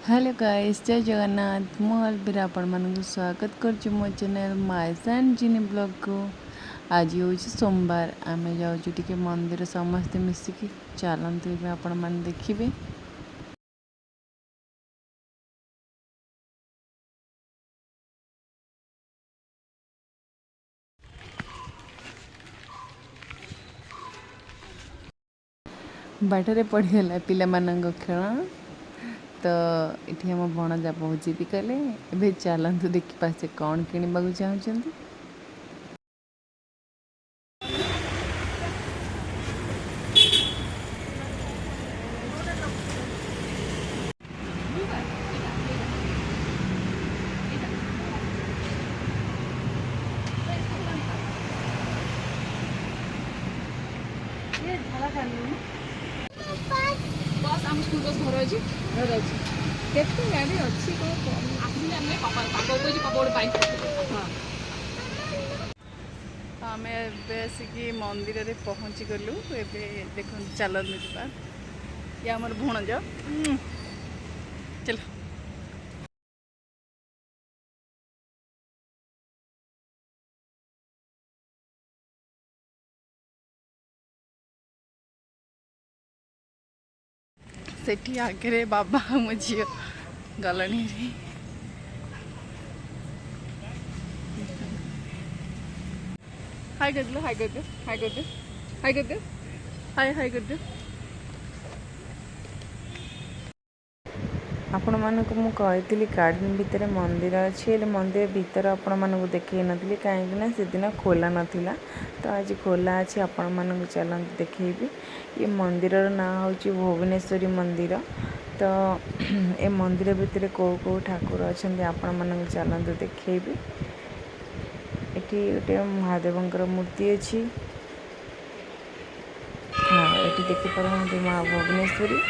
Hello guys, जय जगन्नाथ। मु अलबिरा आपण मानक स्वागत कर मो चैनल mysha&jini ब्लॉग को। आज हूँ सोमवार, आम जाऊँ मंदिर समस्ते मिसिकी चलते आपण मैंने देखिए। बाटर पड़गला पिला मानक खेल, तो ये आम भणजा बहुत जिद कले। ए चलतु देखा से कौन किणवा चाहते। बस आम स्कूल बस घर अच्छी घर अच्छी केते गाड़ी अच्छी आम एसिकी मंदिर में पहुँची गलु। एवं देख चलत जा ये आम भणज चल। सेठी आगे बाबा मो झी गलानी। हाय कर दे हाय कर दे हाय कर दे हाय कर दे हाय हाय कर दे। आपण मानक मु कही गार्डन भितर मंदिर अच्छी, मंदिर भीतर आपण मानक देखे नी कहीं से दिन खोला नाला। तो आज खोला अच्छी, आपण मानक चलते देखेबी। ये मंदिर ना हूँ भुवनेश्वरी मंदिर। तो ए मंदिर भितर कौ ठाकुर अच्छा आपण मानक चलते देखेबी। एटी गोटे महादेवंकर मूर्ति अच्छी। हाँ, ये देखिपार माँ भुवनेश्वरी।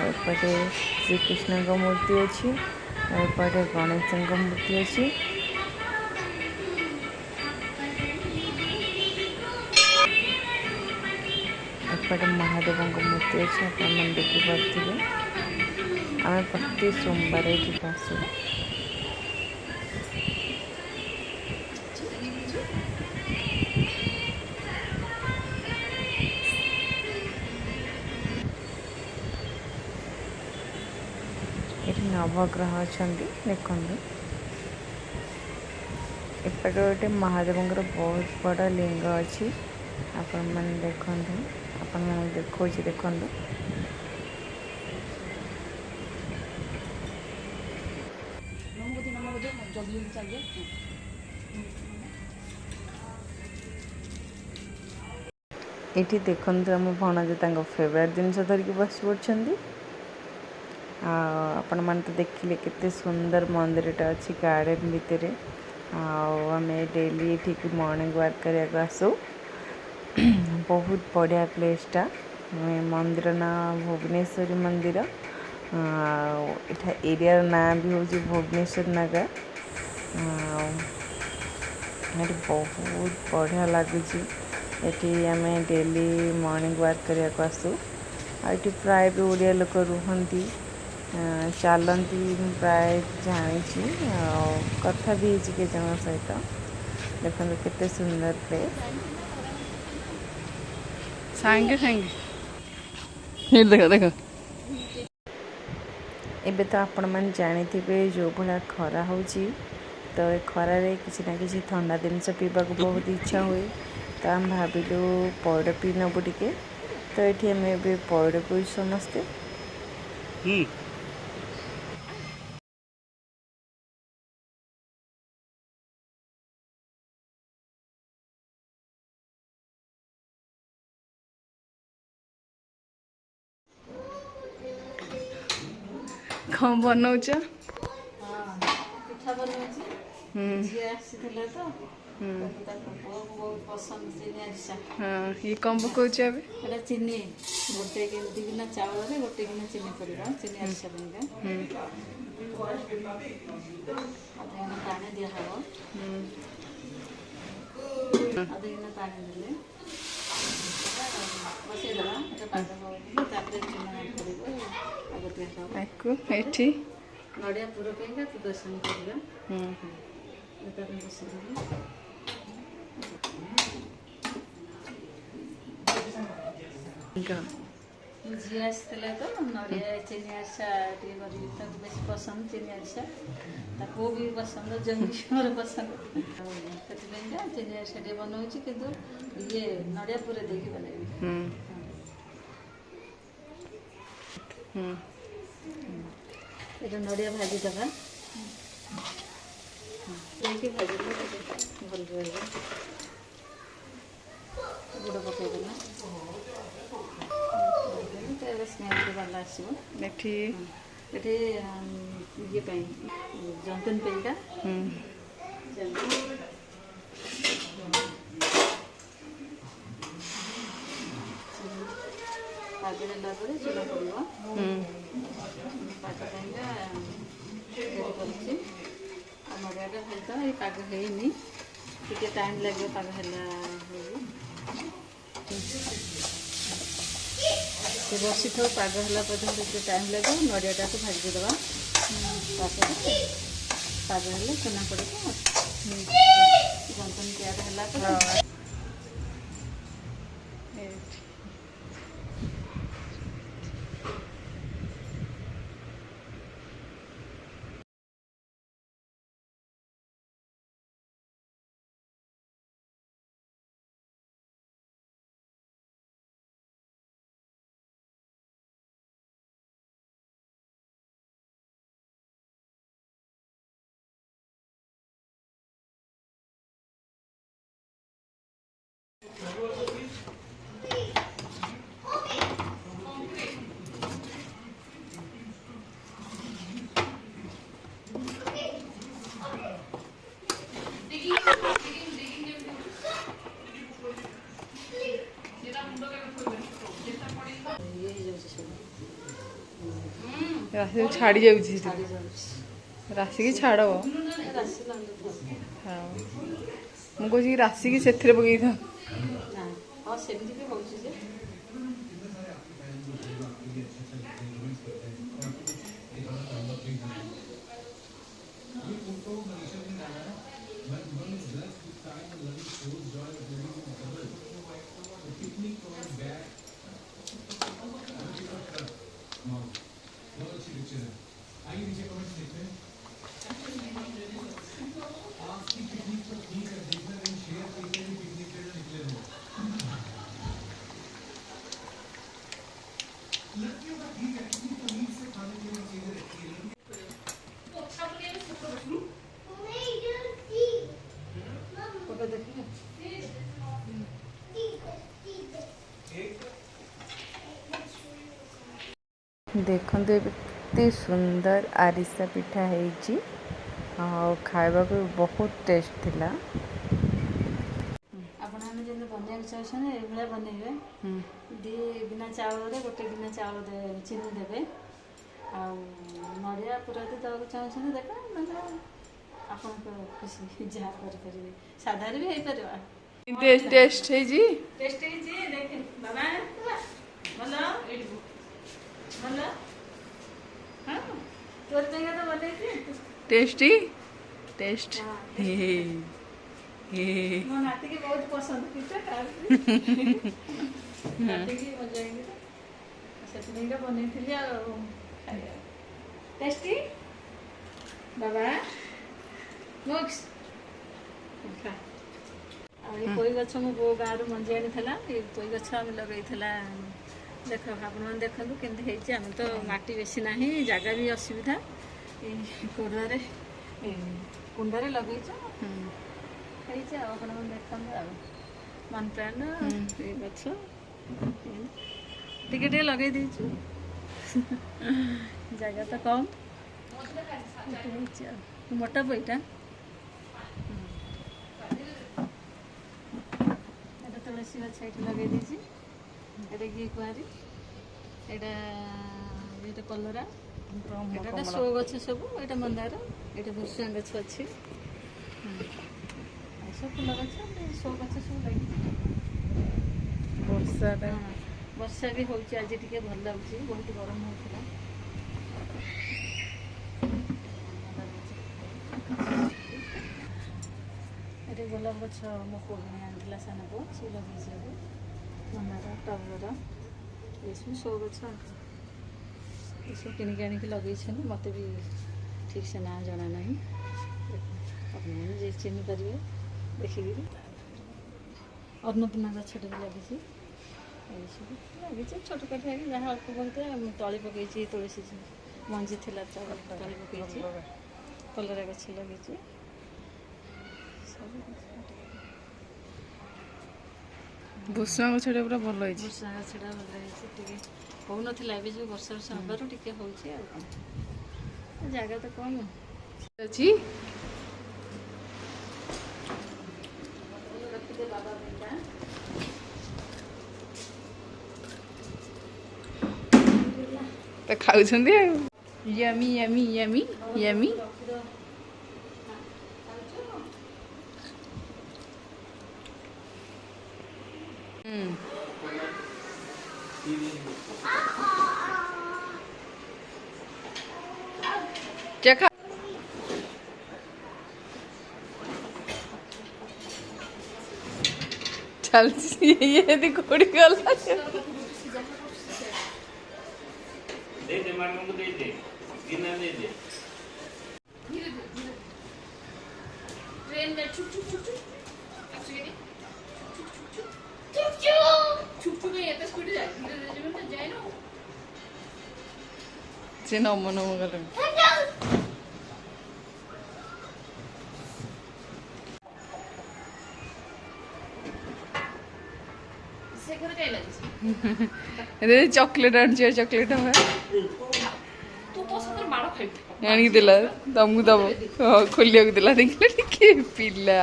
एपटे श्रीकृष्ण का मूर्ति अच्छी, एपटे गणेश मूर्ति अच्छी। एपटे महादेव मूर्ति अच्छी, आप देखिपे। आम प्रति सोमवार ये आसू। ये नवग्रह अच्छा देखु। एपटे गोटे महादेव बहुत बड़ा लिंग अच्छी, आपण मैंने देखु। आपण मैंने देखो देखु। ये देखु आम भणजे फेवरेट जिनस धरिकी बस पड़े। आपण मैंने तो देखिले केते सुंदर मंदिरटा अच्छी गार्डन भितर। आम डेली ठीक मॉर्निंग वॉक करने आसू। बहुत बढ़िया प्लेसटा। मंदिर ना भुवनेश्वरी मंदिर। इठा एरिया ना भी हूँ भुवनेश्वर नगर। ये बहुत बढ़िया लगुच। ये आम डेली मॉर्निंग वॉक करने आसू। आठ प्राय भी ओडिया लोक रुहती चलती प्राय जानी कथा भी के जन सहित। देखो केते सुंदर प्लेस। सांगे सांगे देखो देखो। एबे तो आपण मैंने जानी जो भाया खरा हो, तो ये खरारे किसी ना किसी ठंडा जिनस पीवा बहुत इच्छा हुए। तो आम भाविलु पौड़ पी नबू टे। तो ये आम ए पौड़ पी समस्ते। कौन बनाऊच? पिठा बनाऊँगी। झी आसीथिले तो बहुत पसंद चीनी आरिसा। हाँ, ये कम पकाउछ अबे? एटा चीनी गोटे केजी किना चावल रे गोटे किना चीनी पड़िबा। चीनी आरिसा बनगा आधा किना पानी दिया हबो। आधा किना पानी देले ବସେଇଦେବା ପାଗ ହବ ତାପରେ ଚୁନା ପଡ଼ିବ ଆଗତିଆ ହେବ ଆକୁ ଏଠି ନଡ଼ିଆ ପୁର ପାଇଁକା ପ୍ରିପାରେସନ୍ କରିବା ତାପରେ ବସେଇଦେବି ଝିଅ ଆସିଥିଲା ତ ନଡ଼ିଆ ଚିନି ଆରିସା ଟିକେ କରିବି ତାକୁ ବେଶୀ ପସନ୍ଦ ଚିନି ଆରିସା ତାକୁ ବି ପସନ୍ଦ ଯେମିତି ମୋର ପସନ୍ଦ ଆଉ ସେଥିପାଇଁକା ଚିନି ଆରିସା ଟିକେ ବନାଉଛି କିନ୍ତୁ ଇଏ ନଡ଼ିଆ ପୁର ଦେଇକି ବନେଇବି এটা নড়িয়া ভাজি দেবা ଦେଇକି ଭାଜିଲେ ଭଲ ରହିବ ଗୁଡ଼ ପକାଇଦେଲା ତାର ସ୍ମେଲ୍ ଭଲ ଆସିବ ଏଠି ଏଠି ଇଏ ପାଇଁ ଜନ୍ତୁଣି ପାଇଁକା ପାଗ ହେଲା ପରେ ଚୁଲା ପଡ଼ିବ ପାଗ ପାଇଁକା ରେଡ଼ି କରୁଛି ଆଉ ନଡ଼ିଆଟା ଭାଜିଦେବା ଏଇ ପାଗ ହେଇନି ଟିକେ ଟାଇମ୍ ଲାଗିବ ପାଗ ହେଲା ସେ ବସିଥାଉ ପାଗ ହେଲା ପର୍ଯ୍ୟନ୍ତ ଟିକେ ଟାଇମ୍ ଲାଗିବ ନଡ଼ିଆଟାକୁ ଭାଜିଦେବା ତାପରେ ପାଗ ହେଲେ ଚୁନା ପଡ଼ିବ ଜନ୍ତୁଣି ତିଆରି ହେଲା ପରେ ରାଶି ଛାଡ଼ି ଯାଉଛି ଛାଡ଼ି ଯାଉଛି ରାଶିକି ଛାଡ଼ ରାଶି ଲଣ୍ଡୁ ହଁ ମୁଁ କହୁଛି ରାଶିକି ସେଥିରେ ପକେଇଥାଉ ନା ହଁ ସେମିତି ବି ହେଉଛି ଯେ देखते एते सुंदर आरिसा पिठा है खावा को बहुत टेस्ट थिला ଆପଣ ଆମେ ଯେମିତି ବନେଇବାକୁ ଚାହୁଁଛନ୍ତି ଏଇଭଳିଆ ବନେଇବେ ବିନା ଚାଉଳରେ ଗୋଟେ ଗିନା ଚାଉଳ ଚିନି ଦେବେ ଆଉ ନଡ଼ିଆ ପୁର ଯଦି ଦେବାକୁ ଚାହୁଁଛନ୍ତି ଦେବେ ନହେଲେ ଆପଣଙ୍କ ଖୁସି ଯାହା କରିପାରିବେ ସାଧାରେ ବି ହେଇପାରିବ ଟେଷ୍ଟ ହେଇଛି ଟେଷ୍ଟ ହେଇଛି ଦେଖେ ବାବା ଭଲ ଭଲ ହଁ ତୋର ପାଇଁକା ତ ବନେଇଛି टेस्टी टेस्ट ମୋ ନାତିକି ବହୁତ ପସନ୍ଦ ପିଠା ନାତିକି ମଜା ହେଇକି ସେଥିପାଇଁକା ବନେଇଥିଲି ଆଉ ଖାଇବା ଟେଷ୍ଟି ବାବା ମୁକ୍ସ ଆଉ ଏ ପୋଇ ଗଛ ମୋ ବୋଉ ଗାଁରୁ ମଞ୍ଜି ଆଣିଥିଲା ଏ ପୋଇ ଗଛ ଆମେ ଲଗେଇଥିଲା ଦେଖ ଆପଣମାନେ ଦେଖନ୍ତୁ କେମିତି ହେଇଛି ଆମେ ତ ମାଟି ବେଶୀ ନାହିଁ ଜାଗା ବି ଅସୁବିଧା ଏଇ କୋଡ଼ରେ କୁଣ୍ଡରେ ଲଗେଇଛୁ ହେଇଛି ଆଉ ଆପଣମାନେ ଦେଖନ୍ତୁ ଆଉ ମନି ପ୍ଲାଣ୍ଟ ଏଇ ଗଛ ଟିକେ ଟିକେ ଲଗେଇ ଦେଇଛୁ ଜାଗା ତ କମ୍ ହେଇଛି ଆଉ ମୋଟା ପୋଇଟା এটা তুলসী গছ এটি লগাই দিয়েছি এটা ঘি কুয়ারি এটা এটা কলরা এটা শো গছ সবু এটা মন্দার এটা ভূষণ গছ ଅଛି ଏସବୁ ଫୁଲ ଗଛ ଶୋ ଗଛ ସବୁ ଲାଗିଛି ବର୍ଷା ବର୍ଷା ବି ହେଉଛି ଆଜି ଟିକେ ଭଲ ଲାଗୁଛି, ବହୁତ ଗରମ ହେଉଥିଲା। ଏଠି ଗୋଲାପ ଗଛ ମୋ ପୁଅ କିଣି ଆଣିଥିଲା, ସାନ ପୁଅ, ସେ ଲଗେଇଛି ଏବେ। ମନ୍ଦାର, ଟଗର, ଏସବୁ ସୋ ଗଛ ଏସବୁ କିଣିକି ଆଣିକି ଲଗେଇଛନ୍ତି। ମୋତେ ବି ଠିକ୍ ସେ ନାଁ ଜଣା ନାହିଁ, ଆପଣମାନେ ଯେ ଚିହ୍ନି ପାରିବେ ଦେଖିକିରି। ଅନ୍ନପୂର୍ଣ୍ଣା ଗଛଟେ ବି ଲାଗିଛି, ଏସବୁ ଲାଗିଛି ଛୋଟ କାଠିଆକି ଯାହା ଅଳ୍ପ ବହୁତ। ତଳି ପକାଇଛି, ତୁଳସୀ ମଞ୍ଜି ଥିଲା ତଳି ପକାଇଛି, କଲରା ଗଛ ଲାଗିଛି। ଭୂଷଣ ଗଛଟା ପୁରା ଭଲ ହେଇଛି। ଭୂଷଣ ଗଛଟା ଭଲ ହେଇଛି, ଟିକେ ହଉନଥିଲା, ଏବେ ଯେଉଁ ବର୍ଷା ହେବାରୁ ଟିକେ ହେଉଛି। ଆଉ କ'ଣ, ଜାଗା ତ କମ୍ ଅଛି। ରଖିଦେ ବାବା ପାଇଁକା। ତ ଖାଉଛନ୍ତି ଆଉ। Yummy yummy yummy yummy. क्या चल ये कोड़ी गला दे दे मानो को दे दे गिना दे दे ट्रेन में छुक छुक छुक छुक छुक छुक ये तो स्कूटी जाए, धीरे धीरे में जाए ना। से नमो नमो कर चॉकलेट आनी चॉकलेट तू तो सतर मार खाई आनी दिला तमको दब खोलिया को दिला देखले के पिला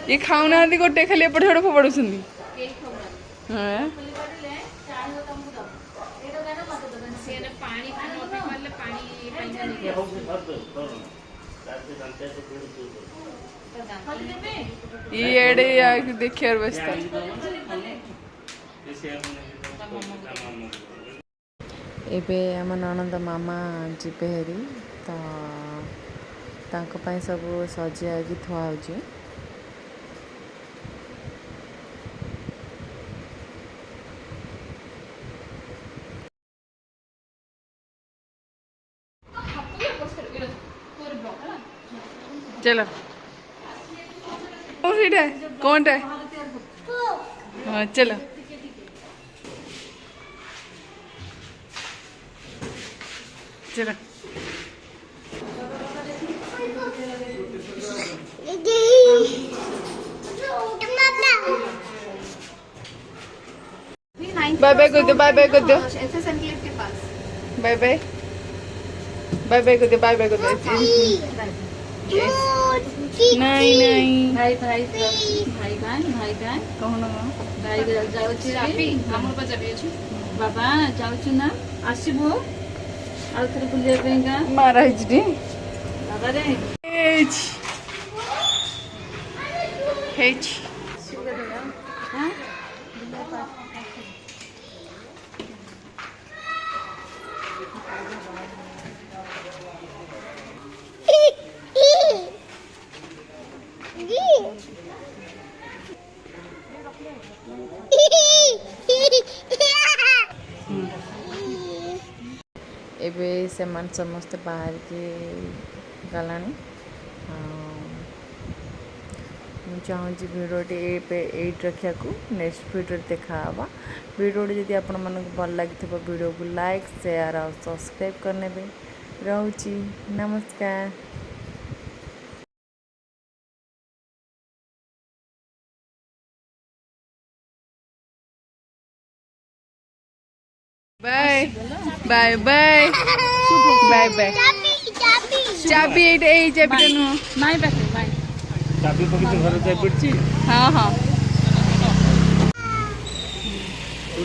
ये खाऊना आदि गोटे खाली एपटे हेड फोपाडुछंदी के खबरा हां खाली पड़ले चाय हो तमको दब एटा गाना मत दबन से ने पानी न पी मारले पानी पाइना नहीं हो भर दो ताते संते से पेड़ तू खाली देबे ये एडे या देखियार बस्ता एबे आम ननंद मामा जीवे हेरी तो तांको पाई सब सजिया की थुआ होची चलो कौन है हाँ चलो चलो बाय बाय कर दो बाय बाय कर दो बाय बाय बाय बाय कर दो बाय बाय कर दो नहीं नहीं भाई भाई भाई गाय कौन भाई जाउची चाबी हमर पर चाबी अछि बाबा जाउछु ना आसीबो आउ थरे बुलिया पेंगा मारा हिजडी बाबा रे हेच हां एबे से मन समस्त बाहर के गलानी चाहूँगी भिडियोटी एट रखा नेक्स्ट भिडियो देखा भिडियोटी जदि आपण मन भल लगी भिडियो को लाइक शेयर और सब्सक्राइब करने रोची नमस्कार। Bye bye bye bye bye चाबी ए चाबी नु माई पाखे माई चाबी पकड़ घर जाय पड़ची हाँ हाँ तू